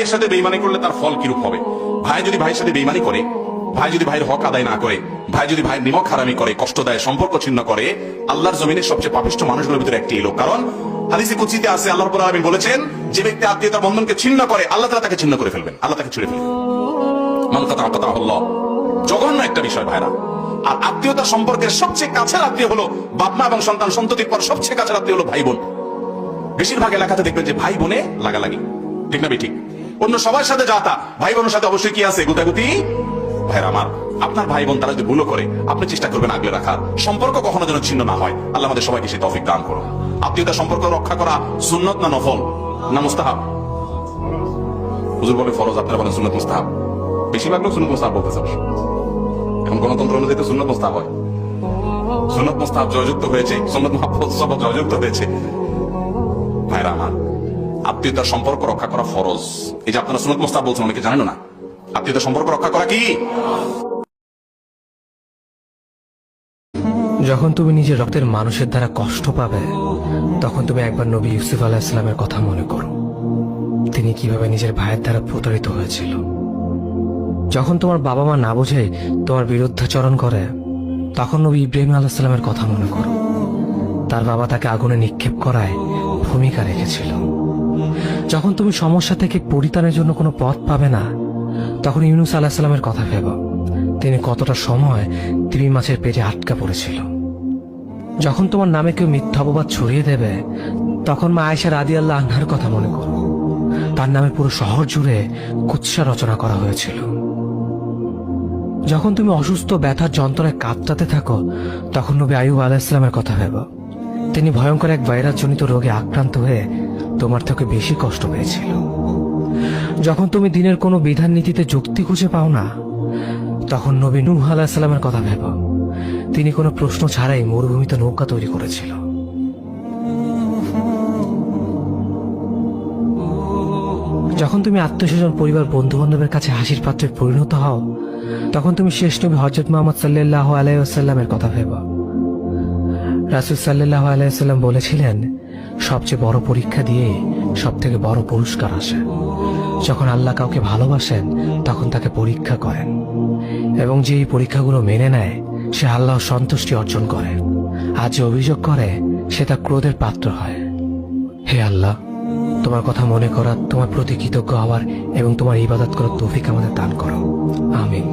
এর সাথে বেঈমানি করলে তার ফল কিরূপ হবে? ভাই যদি ভাইয়ের সাথে বেঈমানি করে, ভাই যদি ভাইয়ের হক আদায় না করে, ভাই যদি ভাইয়ের নিমক হারামি করে, কষ্ট দেয়, সম্পর্ক ছিন্ন করে, আল্লাহর জমিনের সবচেয়ে পাপিষ্ঠ মানুষগুলোর ভিতরে একটি লোক। কারণ হাদিসে কুদসিতে আছে, আল্লাহ রাব্বুল আলামিন বলেছেন, যে ব্যক্তি আত্মীয়তার বন্ধনকে ছিন্ন করে, আল্লাহ তাআলা তাকে ছিন্ন করে ফেলবেন, আল্লাহ তাকে ছুঁড়ে ফেলবেন। মান কাতাআ কাতাআহুল্লাহ। জঘন্য একটা বিষয় ভাইরা। আর আত্মীয়তার সম্পর্কের সবচেয়ে কাছের আত্মীয় হলো বাপ মা এবং সন্তান সন্ততির পর সবচেয়ে কাছের আত্মীয় হলো ভাই বোন। বেশিরভাগ এলাকাতে দেখবেন যে ভাই বোনে লাগালাগি, ঠিক না ঠিক? অন্য সবার সাথে যাতা, ভাই বোনের সাথে অবশ্যই কি আছে? গুতাগুতি। ভাইরা আমার, আপনার ভাই বোন তারা যদি ভুলও করে, আপনি চেষ্টা করবেন আগলে রাখার, সম্পর্ক কখনো যেন ছিন্ন না হয়। আল্লাহ আমাদের সবাইকে সেই তৌফিক দান করুন। আত্মীয়তার সম্পর্ক রক্ষা করা সুন্নত না নফল না মুস্তাহাব? হুজুর বলে ফরজ, আপনারা বলেন সুন্নত মুস্তাহাব। বেশিরভাগ লোক সুন্নত মুস্তাহাব বলতেছে। এখন গণতন্ত্র অনুযায়ী তো সুন্নত মুস্তাহাব হয়। সুন্নত মুস্তাহাব জয়যুক্ত হয়েছে, সুন্নত মুস্তাহাব জয়যুক্ত হয়েছে। ভাইরা আমার, আত্মীয়তার সম্পর্ক রক্ষা করা ফরজ। এই যে আপনারা সুন্নত মুস্তাহাব বলছেন, অনেকে জানেন না আত্মীয়তার সম্পর্ক রক্ষা করা কি। যখন তুমি নিজের রক্তের মানুষের দ্বারা কষ্ট পাবে, তখন তুমি একবার নবী ইউসুফ আলাইহিস সালামের কথা মনে করো। তিনি কিভাবে নিজের ভাইয়ের দ্বারা প্রতারিত হয়েছিল। যখন তোমার বাবা মা না বুঝে তোমার বিরুদ্ধাচরণ করে, তখন নবী ইব্রাহিম আলাইহিস সালামের কথা মনে করো। তার বাবা তাকে আগুনে নিক্ষেপ করায় ভূমিকা রেখেছিল। যখন তুমি সমস্যা থেকে পরিত্রাণের জন্য কোনো পথ পাবে না, তখন ইউনূস আলাইহিস সালামের কথা ভেবো। তিনি কতটা সময় তিমি মাছের পেটে আটকা পড়েছিল। যখন তোমার নামে কেউ মিথ্যা অপবাদ ছড়িয়ে দেবে, তখন মা আয়েশা রাদিয়াল্লাহু আনহার কথা মনে করো। তার নামে পুরো শহর জুড়ে কুৎসা রচনা করা হয়েছিল। যখন তুমি অসুস্থ, ব্যথার যন্ত্রণায় কাঁদতে থাকো, তখন নবী আইয়ুব আলাইহিস সালামের কথা ভেবো। তিনি ভয়ঙ্কর এক ভাইরাসজনিত রোগে আক্রান্ত হয়ে তোমার থেকে বেশি কষ্ট পেয়েছিল। যখন তুমি দিনের কোনো বিধান নীতিতে যুক্তি খুঁজে পাও না, তখন নবী নূহ আলাইহিস সালামের কথা ভেবো। তিনি কোনো প্রশ্ন ছাড়াই মরুভূমিতে নৌকা তৈরি করেছিল। যখন তুমি আত্মীয়স্বজন, পরিবার, বন্ধু বান্ধবের কাছে হাসির পাত্রে পরিণত হও, তখন তুমি শেষ নবী হযরত মুহাম্মদ সাল্লাল্লাহু আলাইহি ওয়াসাল্লামের কথা ভেবো। রাসূল সাল্লাল্লাহু আলাইহি ওয়াসাল্লাম বলেছিলেন, সবচেয়ে বড় পরীক্ষা দিয়ে সব থেকে বড় পুরস্কার আসে। যখন আল্লাহ কাউকে ভালোবাসেন, তখন তাকে পরীক্ষা করেন, এবং যে এই পরীক্ষাগুলো মেনে নেয়, সে আল্লাহর সন্তুষ্টি অর্জন করে। আর যে অভিযোগ করে, সে তার ক্রোধের পাত্র হয়। হে আল্লাহ, তোমার কথা মনে করা, তোমার প্রতি কৃতজ্ঞ হওয়ার এবং তোমার ইবাদত করার তৌফিক আমাদের দান করো। আমিন।